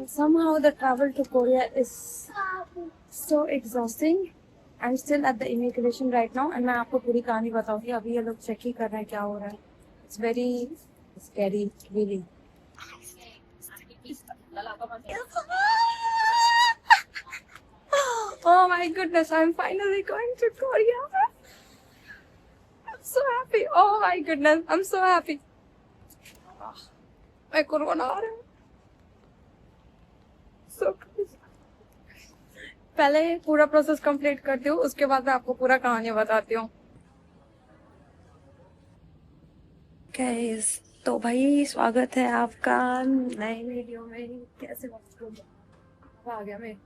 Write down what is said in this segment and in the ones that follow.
Somehow the travel to Korea is so exhausting. I'm still at the immigration right now and मैं आपको पूरी कहानी बताऊंगी. अभी ये लोग चेक ही कर रहे हैं क्या हो रहा है. It's very scary, really. Oh my goodness, I'm finally going to Korea. I'm so happy. Oh my goodness, I'm so happy. मैं कोरोना आ रहा है. So crazy. पहले पूरा प्रोसेस कंप्लीट करती हूँ, उसके बाद मैं आपको पूरा कहानी बताती हूँ. गाइस, तो भाई स्वागत है आपका नए वीडियो में. कैसे आ गया मैं.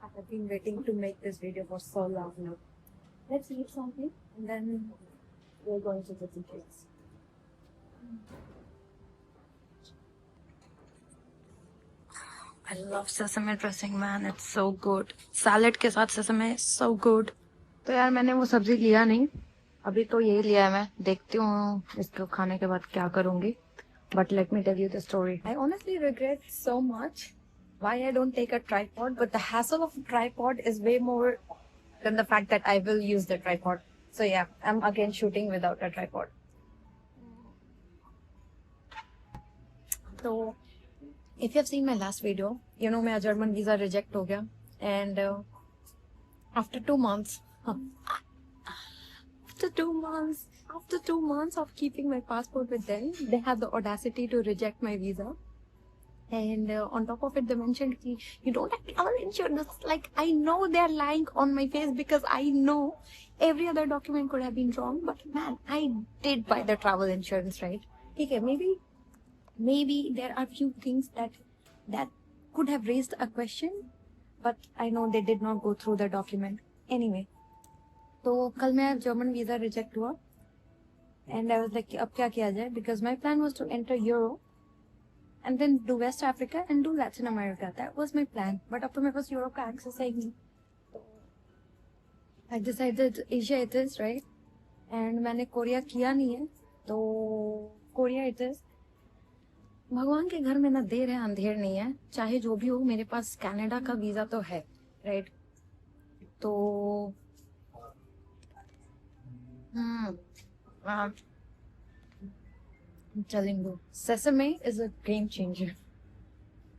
I have been waiting to make this video for so long now. Let's eat something and then we're going to the details. I love sesame dressing, man. It's so good. Salad के साथ sesame is so good. तो यार मैंने वो सब्जी लिया नहीं, अभी तो यही लिया है. मैं देखती हूँ इसको खाने के बाद क्या करूँगी. But let me tell you the story. I honestly regret so much why I don't take a tripod, but the hassle of a tripod is way more than the fact that I will use the tripod. So yeah, I'm again shooting without a tripod. So if you have seen my last video, you know my German visa reject हो गया, and after 2 months, after 2 months of keeping my passport with them, they had the audacity to reject my visa. And on top of it, they mentioned ki, you don't have travel insurance. Like, I know they're lying on my face because I know every other document could have been wrong. But man, I did buy the travel insurance, right? Okay, maybe there are few things that could have raised a question, but I know they did not go through the document. Anyway, तो कल मेरा German visa reject हुआ, and I was like, अब क्या किया जाए? Because my plan was to enter Euro and then do West Africa and do Latin America. That was my plan. But अब तो मेरे पास यूरोप का एक्सेस है ही नहीं. I decided Asia it is, right? And मैंने कोरिया किया नहीं है, तो कोरिया it is. भगवान के घर में ना देर है अंधेर नहीं है. चाहे जो भी हो, मेरे पास कनाडा का वीजा तो है, राइट? तो I'm telling you, sesame is a game changer.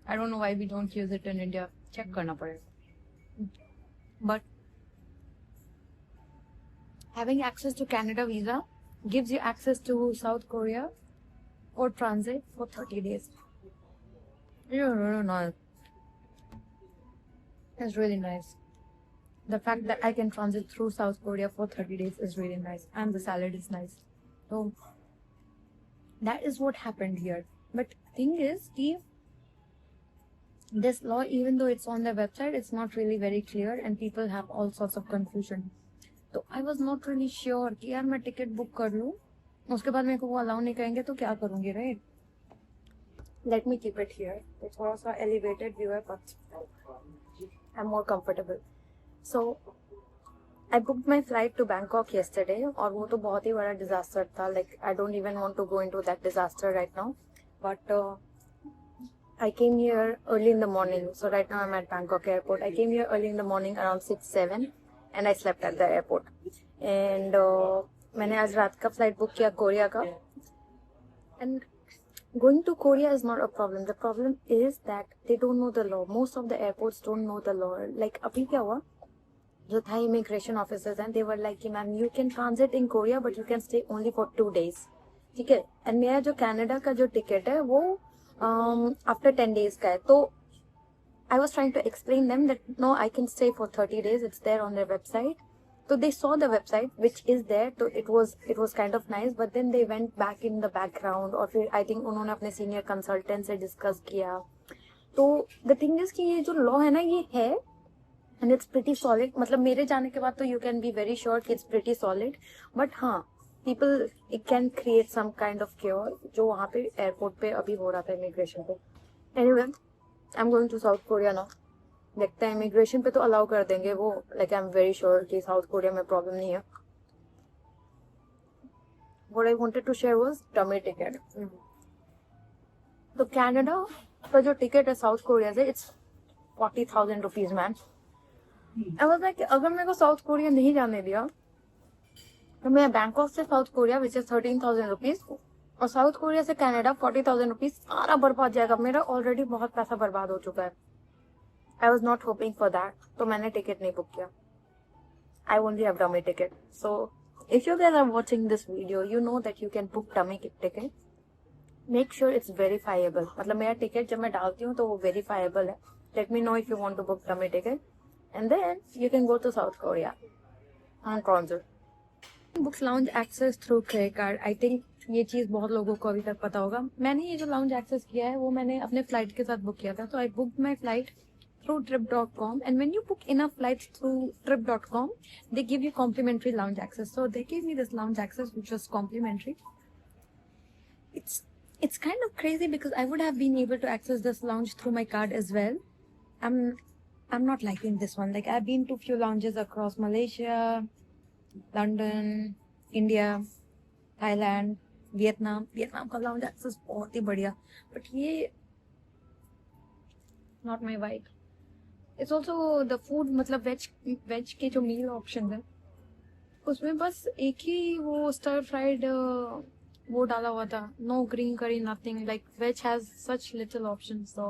I don't know why we don't use it in India. Check करना पड़ेगा. But having access to Canada visa gives you access to South Korea or transit for 30 days. No. It's really nice. The fact that I can transit through South Korea for 30 days is really nice. And the salad is nice. So that is what happened here. But thing is, Steve, this law, even though it's on their website, it's not really very clear and people have all sorts of confusion. So I was not really sure कि यार मैं ticket book कर लूँ, उसके बाद मेरे को वो अलाउ नहीं करेंगे तो क्या करूँगी, right? Let me keep it here. तो थोड़ा सा elevated view है, but I'm more comfortable. So I booked my flight to Bangkok yesterday, और वो तो बहुत ही बड़ा disaster था. Like, I don't even want to go into that disaster right now. But I came here early in the morning. So right now I'm at Bangkok airport. I came here early in the morning around 6-7 and I slept at the airport. And मैंने आज रात का flight book किया Korea का. And going to Korea is not a problem. The problem is that they don't know the law. Most of the airports don't know the law. Like, अभी क्या हुआ? जो था immigration officers and they were like, ma'am, you can transit in Korea but you can stay only for 2 days. ठीक है? And मेरा जो Canada का जो टिकट है वो after 10 days का है. तो I was trying to explain them that no, I can stay for 30 days. It's there on their website. So they saw the website which is there. So it was kind of nice. But then they went back in the background और फिर I think उन्होंने अपने senior consultant से discuss किया. तो the thing is कि ये जो law है ना, ये है and it's pretty solid. मतलब मेरे जाने के बाद तो you can be very sure कि it's pretty solid. But हाँ, people, it can create some kind of chaos जो वहाँ पे airport पे अभी हो रहा था immigration पे. Anyway, I'm going to South Korea now. देखते हैं, immigration पे तो allow कर देंगे वो. Like, I'm very sure कि South Korea में problem नहीं है. What I wanted to share was tummy ticket. तो Canada उसका जो टिकट है साउथ कोरिया से it's 40,000 rupees man. I was like अगर मेरे को साउथ कोरिया नहीं जाने दिया तो मैं बैंकॉक से south Korea which is 13,000 rupees और साउथ कोरिया से कनाडा 40,000 रुपीज सारा बर्बाद जाएगा। मेरा ऑलरेडी बहुत पैसा बर्बाद हो चुका है। I was not hoping for that, तो मैंने टिकट नहीं बुक किया। I only have dummy ticket. So if you guys are watching this video, you know that you can book dummy ticket. Make sure it's verifiable. मतलब मेरा ticket जब मैं डालती हूँ तो वो वेरीफाइबल है। Let me know if you want to book dummy ticket, and then you can go to South Korea on concert. Books lounge access through credit card. I think ये चीज बहुत लोगों को अभी तक पता होगा। मैंने ये जो लाउंज एक्सेस किया है वो मैंने अपने फ्लाइट के साथ बुक किया था। तो I book my flight through trip.com, and when you book enough flights through trip.com, they give you complimentary lounge access. So they gave me this lounge access which was complimentary. It's kind of crazy because I would have been able to access this lounge through my card as well. I'm not liking this one. Like I've been to few lounges across Malaysia, London, India, Thailand, Vietnam का lounge access बहुत ही बढ़िया, but ये not my vibe. It's also the food, मतलब veg के जो मील option है उसमें बस एक ही वो स्टर फ्राइड वो डाला हुआ था। No green curry, nothing. Like veg has such little options. तो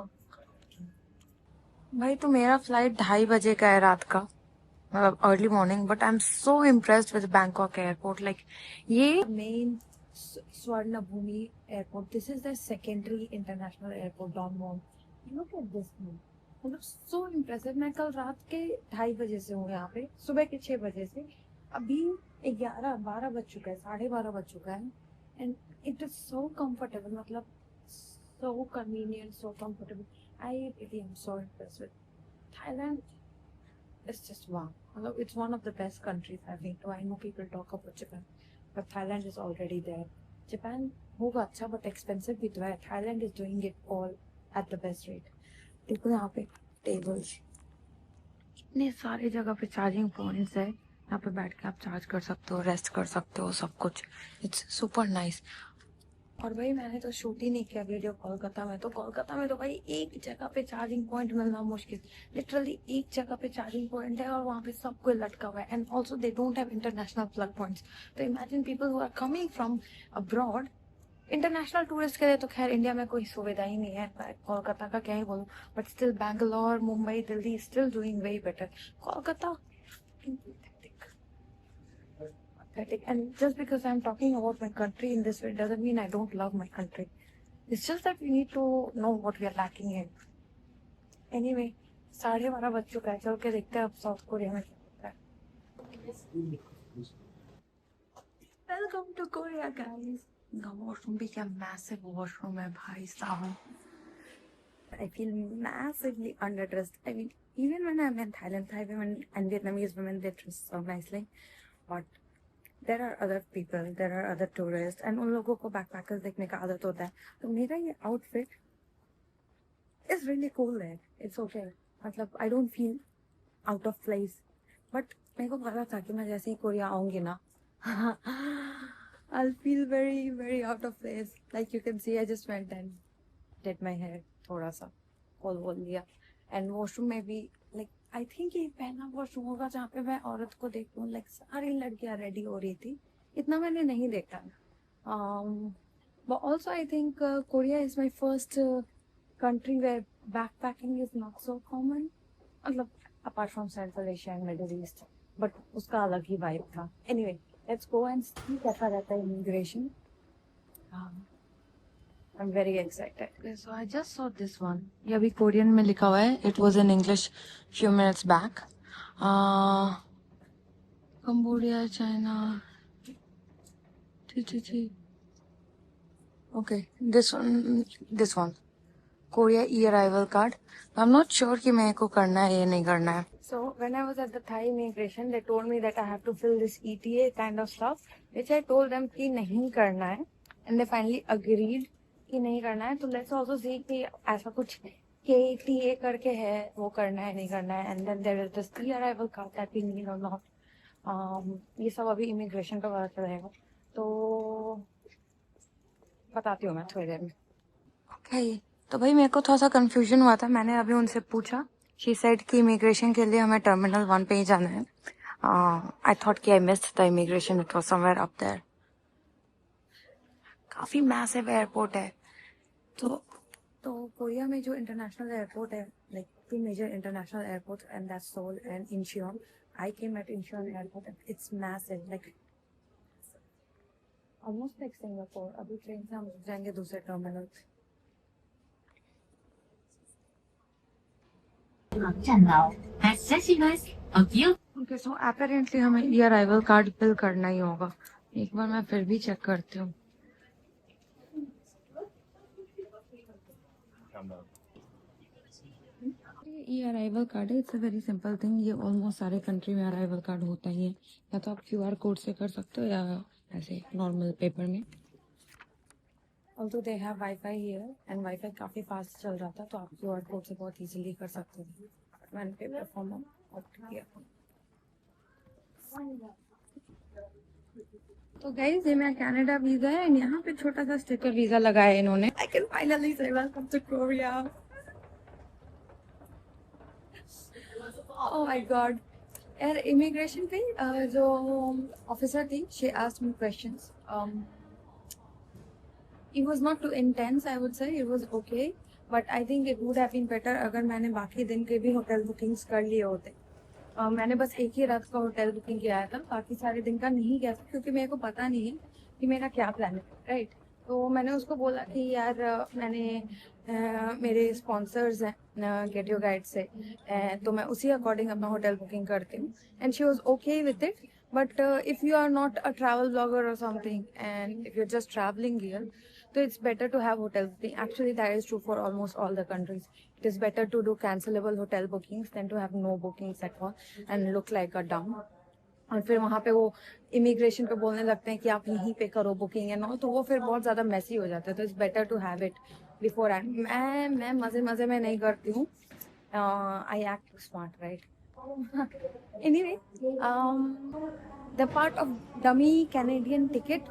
भाई तो मेरा फ्लाइट 2:30 बजे का है रात का, मतलब early morning, but I am so impressed with Bangkok airport. Like ये main Suvarnabhumi airport, this is the secondary international airport Don Mueang. Look at this, मतलब सो इम्प्रेसिव। मैं कल रात के 2:30 बजे से हूँ यहाँ पे, सुबह के 6 बजे से। अभी 11-12 बज चुका है, 12:30 बज चुका है, and it is so comfortable, मतलब so convenient, so comfortable. I really am so impressed with Thailand. It's just wow, मतलब it's one of the best countries I think. I know people talk about Japan, but Thailand is already there. Japan होगा अच्छा but expensive भी तो है। Thailand is doing it all at the best rate. देखो यहाँ पे tables, इतने सारे जगह पे चार्जिंग पॉइंट्स है। यहाँ पे बैठ के आप चार्ज कर सकते हो, रेस्ट कर सकते हो, सब कुछ। It's super nice. और भाई मैंने तो शूट ही नहीं किया वीडियो कोलकाता में। तो कोलकाता में तो भाई एक जगह पे चार्जिंग पॉइंट मिलना मुश्किल। लिटरली एक जगह पे चार्जिंग पॉइंट है और वहाँ पे सब कुछ लटका हुआ है। And also they don't have international plug points. तो imagine people who are coming from abroad. International tourist के लिए तो खैर इंडिया में कोई सुविधा ही नहीं है, कोलकाता का क्या ही बोलूं, but still Bangalore, Mumbai, Delhi still doing very better. Kolkata pathetic. And just because I'm talking about my country in this way doesn't mean I don't love my country. It's just that we need to know what we are lacking in. Anyway, 12:30 बज चुका है, चल के देखते हैं अब south Korea में क्या होता है। Welcome to Korea guys. Washroom भी क्या मैसिव वॉशरूम है भाई साहब। I feel massively underdressed. I mean, even when I'm in Thailand, Thai women and Vietnamese women, they dress so nicely. But there are other people, there are other tourists, and उन लोगों को backpackers देखने का आदत होता है। तो मेरा ये outfit is really cool there. It's okay. मतलब I don't feel out of place. But मेरे को पता था कि मैं जैसे ही कोरिया आऊँगी ना I'll feel very, very out of place. Like you can see, I just went and did my hair, थोड़ा सा खोल लिया। एंड वॉशरूम में भी लाइक आई थिंक ये पहला वॉशरूम होगा जहाँ पे मैं औरत को देखूँ। लाइक सारी लड़कियाँ रेडी हो रही थी, इतना मैंने नहीं देखा। But also I think Korea is my first country where backpacking is not so common, मतलब apart from central Asia and Middle East, but उसका अलग ही वाइब था। Anyway, let's go and see कैसा रहता है immigration. I'm very excited. Okay, so I just saw this one. ये अभी कोरियन में लिखा हुआ है. It was in English few minutes back. Cambodia, China. Okay, this one. Korea e-arrival card. I'm not sure कि मेरे को करना है या नहीं करना है. So when I was at the Thai immigration, they told me that I have to fill this ETA kind of stuff, which I told them कि नहीं करना है, and they finally agreed कि नहीं करना है। तो लेट्स ऑल्सो सी कि ऐसा कुछ KTA करके है, वो करना है नहीं करना है। And then there is this e arrival card that we need or not. ये सब अभी इमिग्रेशन का पता चलेगा, तो बताती हूँ मैं थोड़ी देर में। ओके, तो भाई मेरे को थोड़ा सा कंफ्यूजन हुआ था, मैंने अभी उनसे पूछा, शी सेड कि इमिग्रेशन के लिए हमें टर्मिनल 1 पे ही जाना है। आई थॉट कि I missed the immigration, it was somewhere up there. काफी मैसिव एयरपोर्ट है। तो कोरिया में जो इंटरनेशनल एयरपोर्ट है, like 2 major international airport, and that's Seoul and Incheon. I came at Incheon airport, it's massive, like almost like Singapore. अभी train से हम जाएंगे दूसरे टर्मिनल। ओके, सो अपेरेंटली हमें ये अराइवल कार्ड फिल करना ही होगा। एक बार मैं फिर भी चेक करती हूँ। ये अराइवल कार्ड है, it's a very simple thing. ये ऑलमोस्ट सारे कंट्री में अराइवल कार्ड होता ही है। या तो आप QR कोड से कर सकते हो या ऐसे नॉर्मल पेपर में। Also they have wifi here and wifi काफ़ी फास्ट चल रहा था, तो आप QR कोड से बहुत इजीली कर सकते हो। मैंने पेपर फॉर्म ऑप्ट किया। तो गाइस, ये मेरा कनाडा वीजा है एंड यहाँ पे छोटा सा स्टिकर वीजा लगाया है इन्होंने। I can finally say welcome to Korea. Oh my god यार, इमिग्रेशन पे जो ऑफिसर थी, she asked me questions. It was not too intense, I would say. It was okay, but I think it would have been better अगर मैंने बाकी दिन के भी होटल बुकिंग्स कर लिए होते। मैंने बस एक ही रात का होटल बुकिंग किया था, बाकी सारे दिन का नहीं किया था, क्योंकि मेरे को पता नहीं है कि मेरा क्या प्लान है, राइट। तो मैंने उसको बोला कि यार मैंने मेरे स्पॉन्सर्स हैं गेट योर गाइड से, तो मैं उसी अकॉर्डिंग अपना होटल बुकिंग करती हूँ। And she was okay with it, but if you are not a travel blogger or something and if you are just travelling here, so it's better to have hotel booking. Actually, that is true for almost all the countries. It is better to do cancelable hotel bookings than to have no bookings at all and look like a dumb. और फिर वहाँ पे वो immigration पे बोलने लगते हैं कि आप यहीं पे करो बुकिंग एंड ऑल, तो वो फिर बहुत ज़्यादा मैसी हो जाता है। तो it's better to have it before end. मैं मज़े में नहीं करती हूँ। I act smart, right. Anyway, the part of dummy Canadian ticket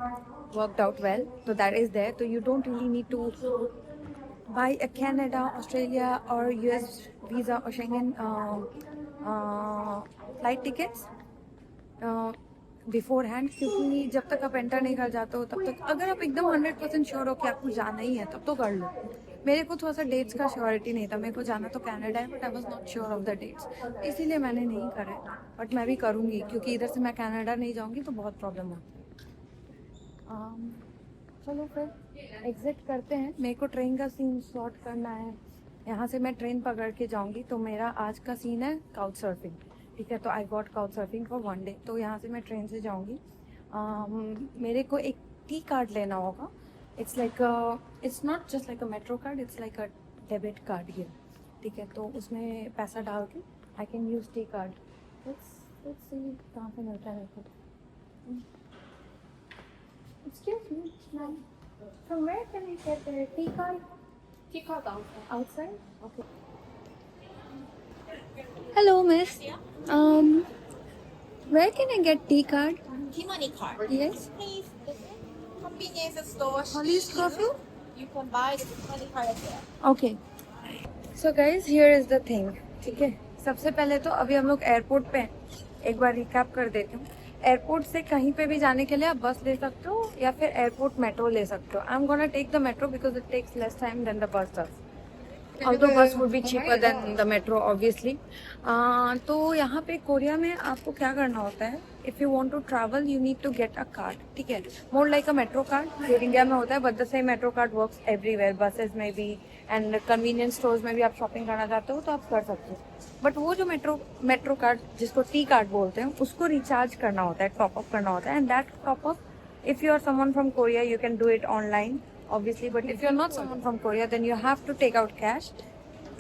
worked out well, so that is there. So you don't really need to buy a Canada, Australia or US visa or Schengen flight tickets before hand, क्योंकि जब तक आप enter नहीं कर जाते हो तब तक, अगर आप एकदम 100% श्योर हो कि आपको जाना ही है तब तो कर लो। मेरे को थोड़ा सा डेट्स का श्योरिटी नहीं था, मेरे को जाना तो कनाडा है, but I was not sure of the dates, इसीलिए मैंने नहीं करा। बट मैं भी करूँगी, क्योंकि इधर से मैं कनाडा नहीं जाऊँगी तो बहुत प्रॉब्लम होती है। चलो फिर एग्जिट करते हैं। मेरे को ट्रेन का सीन सॉर्ट करना है। यहाँ से मैं ट्रेन पकड़ के जाऊँगी, तो मेरा आज का सीन है काउच सर्फिंग, ठीक है। तो I got couch surfing for 1 day. तो यहाँ से मैं ट्रेन से जाऊँगी। मेरे को एक टी कार्ड लेना होगा। It's like it's not just like a metro card, it's like a debit card ये, ठीक है। तो उसमें पैसा डाल के I can use T card. Let's see कहाँ पे मिलता है मेरे को। Excuse me, ma'am. From where can I get the tea card? Tea card outside. Okay. Hello, miss. Where can I get tea card? T-Money card. Yes. Please, convenience store. Holly's Coffee? You can buy the T-Money card there. Okay. So guys, here is the thing. ठीक है। सबसे पहले तो अभी हम लोग airport पे हैं। एक बार रिकैप कर देती हूँ। एयरपोर्ट से कहीं पे भी जाने के लिए आप बस ले सकते हो या फिर एयरपोर्ट मेट्रो ले सकते हो। I am gonna take the metro because it takes less time than the bus does. Although bus would be cheaper than the metro obviously. तो यहाँ पे कोरिया में आपको क्या करना होता है, if you want to travel you need to get a card, ठीक है। More like a metro card जो इंडिया में होता है, but the same metro card works everywhere, buses में भी एंड कन्वीनियंस स्टोर्स में भी। आप शॉपिंग करना चाहते हो तो आप कर सकते हो, बट वो जो मेट्रो कार्ड जिसको टी कार्ड बोलते हैं उसको रिचार्ज करना होता है, टॉप अप करना होता है। And that top up, if you are someone from Korea you can do it online obviously, but if you're not someone from Korea then you have to take out cash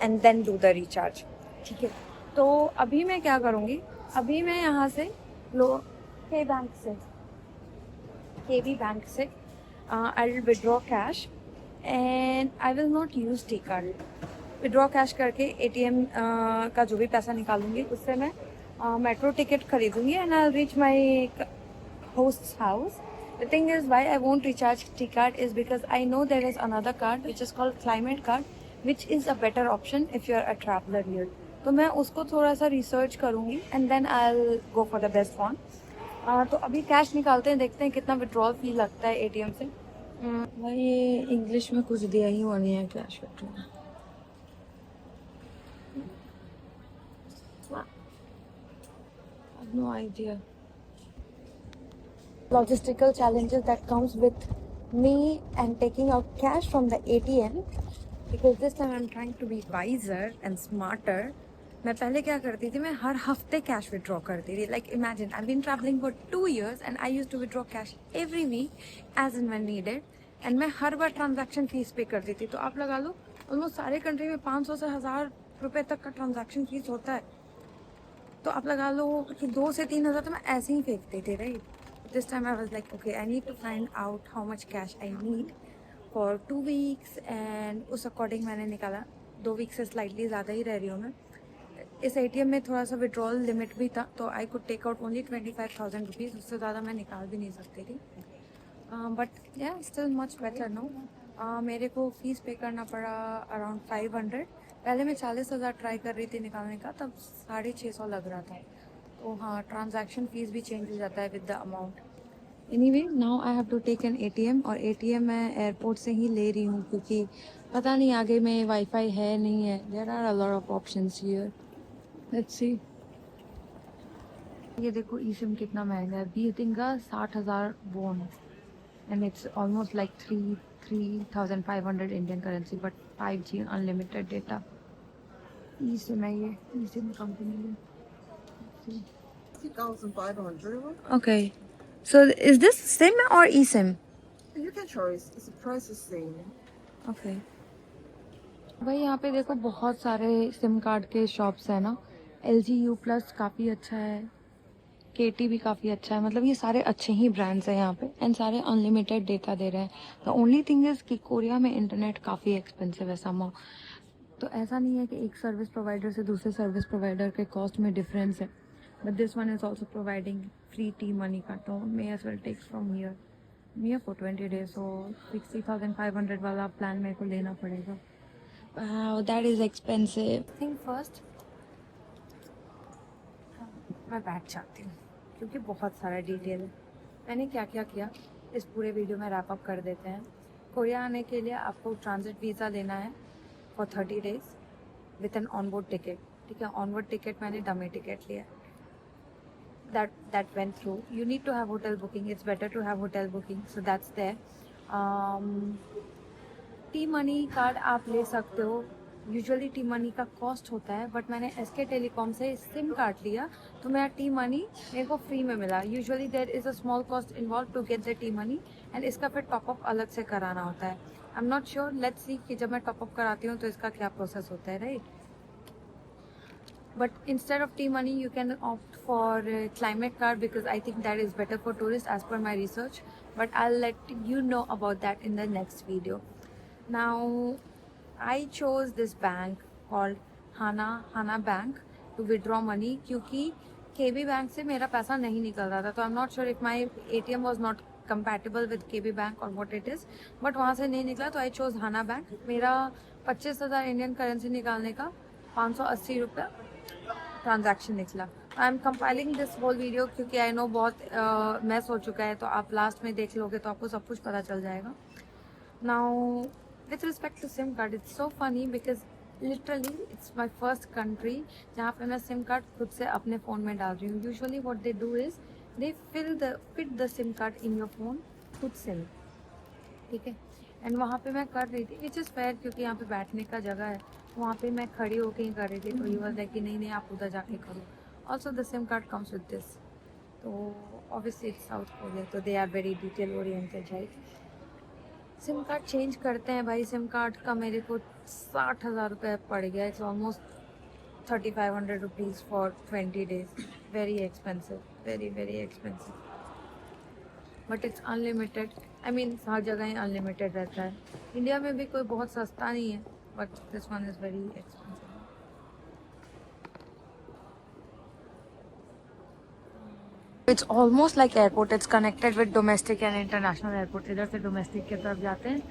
and then do the recharge, ठीक है। तो अभी मैं क्या करूँगी, अभी मैं यहाँ से के बैंक से I will withdraw cash and I will not use T card. Withdraw cash करके ATM का जो भी पैसा निकालूंगी उससे मैं मेट्रो टिकट खरीदूंगी and I will reach my host's house. The thing is why I won't recharge T card is because I know there is another card which is called climate card which is a better option if you are a traveller here. तो मैं उसको थोड़ा सा research करूँगी and then I will go for the best one. तो अभी cash निकालते हैं, देखते हैं कितना विड्रॉल फी लगता है एटीएम से. भाई ये इंग्लिश में कुछ दिया ही हुआ नहीं है cash withdrawal. I have no idea. Logistical challenges that comes with me and taking out cash from the ATM, because this time I'm trying to be wiser and smarter. मैं पहले क्या करती थी, मैं हर हफ्ते कैश विड्रॉ करती थी. Like imagine I been travelling for 2 years and I use to withdraw cash every week as and when needed. And मैं हर बार ट्रांजैक्शन फीस पे करती थी. तो आप लगा लो ऑलमोस्ट सारे कंट्री में 500 से 1000 रुपये तक का ट्रांजैक्शन फीस होता है. तो आप लगा लो कि 2 से 3 हज़ार तो मैं ऐसे ही फेंकती थी, right. This time I was like okay, I need to find out how much cash I need for 2 weeks and उस अकॉर्डिंग मैंने निकाला. 2 weeks से स्लाइटली ज़्यादा ही रह रही हूँ मैं. इस एटीएम में थोड़ा सा विड्रॉल लिमिट भी था, तो I could take out only 25,000 rupees. उससे ज़्यादा मैं निकाल भी नहीं सकती थी. बट या स्टिल मच बेटर नो. मेरे को फ़ीस पे करना पड़ा अराउंड 500. पहले मैं 40,000 ट्राई कर रही थी निकालने का, तब 650 लग रहा था. तो हाँ, ट्रांजैक्शन फ़ीस भी चेंज हो जाता है with the amount. Anyway now I have to take an ATM, और एटीएम मैं एयरपोर्ट से ही ले रही हूँ क्योंकि पता नहीं आगे में वाईफाई है नहीं है. There are a lot of options here. Let's see. ये देखो ई सिम कितना महंगा है. बीटिंग का 60,000 वोन and it's almost like 3,500 Indian currency, but 5G unlimited data. E SIM है ये, ई सिम कंपनी है. 2,500. Okay. So is this SIM or eSIM? You can choose. It's the price is same. Okay. भाई यहाँ पे देखो बहुत सारे सिम कार्ड के शॉप्स हैं ना. LG U+ काफ़ी अच्छा है, KT भी काफ़ी अच्छा है. मतलब ये सारे अच्छे ही ब्रांड्स हैं यहाँ पे एंड सारे अनलिमिटेड डेटा दे रहे हैं. द ओनली थिंग इज़ कि कोरिया में इंटरनेट काफ़ी एक्सपेंसिव है समहाउ. तो ऐसा नहीं है कि एक सर्विस प्रोवाइडर से दूसरे सर्विस प्रोवाइडर के कॉस्ट में डिफरेंस है. But this one is also providing free T money का, तो may as well takes from here for 20 days. So 60,500 वाला प्लान मेरे को लेना पड़ेगा. That is expensive. Think first मैं बैठ जाती हूँ क्योंकि बहुत सारा डिटेल है. मैंने क्या क्या किया इस पूरे वीडियो में रैप अप कर देते हैं. कोरिया आने के लिए आपको ट्रांजिट वीज़ा लेना है for 30 days with an onboard ticket. ठीक है, ऑनबोर्ड टिकट मैंने डमी टिकट लिया. that went through. You need to have hotel booking. It's better to have hotel booking, so that's there. T money card आप ले सकते हो. Usually T money का cost होता है, बट मैंने SK टेलीकॉम से सिम कार्ड लिया तो मेरा टी मनी मेरे को फ्री में मिला. Usually there is a small cost involve to get the T money and इसका फिर टॉपअप अलग से कराना होता है. I am not sure, let's see कि जब मैं टॉपअप कराती हूँ तो इसका क्या प्रोसेस होता है, right. But instead of T-Money, you can opt for Climate Card because I think that is better for tourists as per my research. But I'll let you know about that in the next video. Now, I chose this bank called Hana Bank to withdraw money क्योंकि KB Bank से मेरा पैसा नहीं निकल रहा था. तो I'm not sure if my ATM was not compatible with KB Bank or what it is. But वहाँ से नहीं निकला तो I chose Hana Bank. मेरा 25,000 इंडियन करेंसी निकालने का 580 रुपये ट्रांजैक्शन निकला. I am compiling this whole video क्योंकि आई नो बहुत मैस हो चुका है, तो आप लास्ट में देख लोगे तो आपको सब कुछ पता चल जाएगा. Now with respect to SIM card, it's so funny because literally it's my first country जहाँ पे मैं सिम कार्ड खुद से अपने फ़ोन में डाल रही हूँ. Usually what they do is they fit the SIM card in your phone खुद से. ठीक है, एंड वहाँ पे मैं कर रही थी विच इज़ फेयर क्योंकि यहाँ पे बैठने का जगह है. वहाँ पे मैं खड़ी होके ही कर रही थी, तो ये वाज लाइक कि नहीं आप उधर जाके करो. Also the SIM card comes with this. तो ऑब्वियसली इट्स साउथ कोरिया, तो they are very detail oriented, right. SIM card change करते हैं भाई. सिम कार्ड का मेरे को 60,000 रुपये पड़ गया. It's almost 3,500 rupees for 20 days. Very expensive, very very expensive. But it's unlimited. I mean हर जगह ही अनलिमिटेड रहता है. इंडिया में भी कोई बहुत सस्ता नहीं है, but this one is very expensive. It's almost like airport. It's connected with domestic and international airport. इधर से domestic की तरफ जाते हैं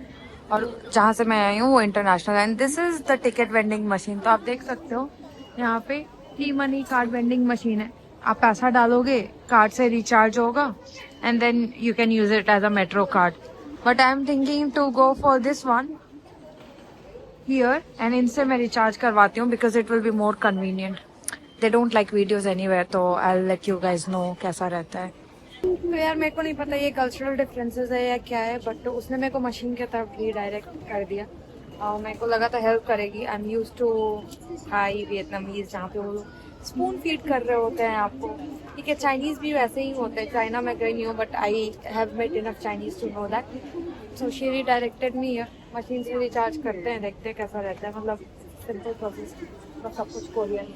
और जहाँ से मैं आई हूँ वो इंटरनेशनल है। And this is the ticket vending machine. तो आप देख सकते हो यहाँ पे E money card vending machine है। आप पैसा डालोगे, कार्ड से रिचार्ज होगा and then you can use it as a metro card. But I am thinking to go for this one here and इनसे मैं रिचार्ज करवाती हूँ because it will be more convenient. They don't like videos anywhere, तो I will let you guys know कैसा रहता है। तो यार मेरे को नहीं पता ये कल्चरल डिफरेंसेस है या क्या है, बट उसने मेरे को मशीन की तरफ रीडायरेक्ट कर दिया और मेरे को लगा था हेल्प करेगी। I am use to Thai Vietnamese जहाँ पे वो स्पून फीड कर रहे होते हैं आपको। ठीक है, चाइनीज भी वैसे ही होते हैं। चाइना में गई नहीं हूँ but I have met enough Chinese to know that. So she redirected me है। मशीन से रिचार्ज करते हैं, देखते हैं कैसा रहता है। मतलब सिंपल प्रोसेस, बस सब कुछ कोरियन।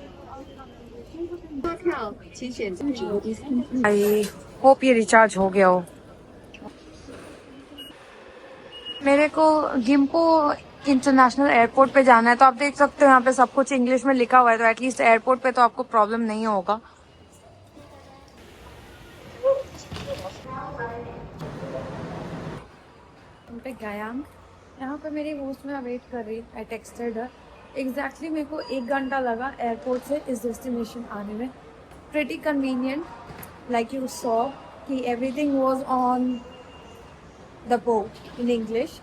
आई होप ये रिचार्ज हो गया हो। मेरे को गिम्पो इंटरनेशनल एयरपोर्ट पे जाना है, तो आप देख सकते हो यहाँ पे सब कुछ इंग्लिश में लिखा हुआ है, तो एटलीस्ट एयरपोर्ट पे तो आपको प्रॉब्लम नहीं होगा। पे गयांग, यहाँ पे मेरी होस्ट में वेट कर रही। I texted her. एग्जैक्टली मेरे को 1 घंटा लगा एयरपोर्ट से इस डेस्टिनेशन आने में। Pretty convenient, like you saw कि everything was on the boat in English,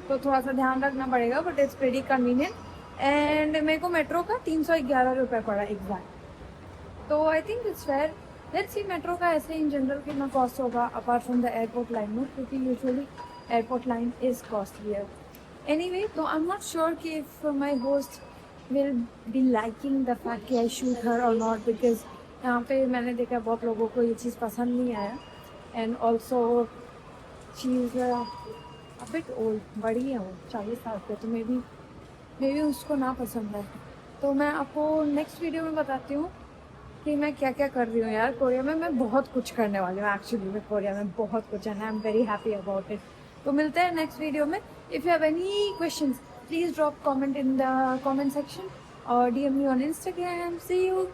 तो थोड़ा सा ध्यान रखना पड़ेगा but it's pretty convenient। And मेरे को मेट्रो का 311 रुपये पड़ा एग्जैक्ट। तो I think it's fair. Let's see metro का ऐसे इन जनरल कितना कॉस्ट होगा apart from the airport line में, क्योंकि usually airport line is costlier anyway. तो आई एम नॉट श्योर कि if my host will be liking the fact कि I shoot हर और नॉट, बिकॉज यहाँ पे मैंने देखा बहुत लोगों को ये चीज़ पसंद नहीं आया। And also she is a bit old, बड़ी है वो 40 साल पे, तो मे बी उसको ना पसंद है। तो मैं आपको नेक्स्ट वीडियो में बताती हूँ कि मैं क्या क्या कर रही हूँ। यार कोरिया में मैं बहुत कुछ करने वाली हूँ एक्चुअली में। कोरिया में बहुत कुछ है, I am very happy about it. तो मिलते हैं नेक्स्ट वीडियो में। If you have any questions please drop comment in the comment section और DM me on Instagram. See you.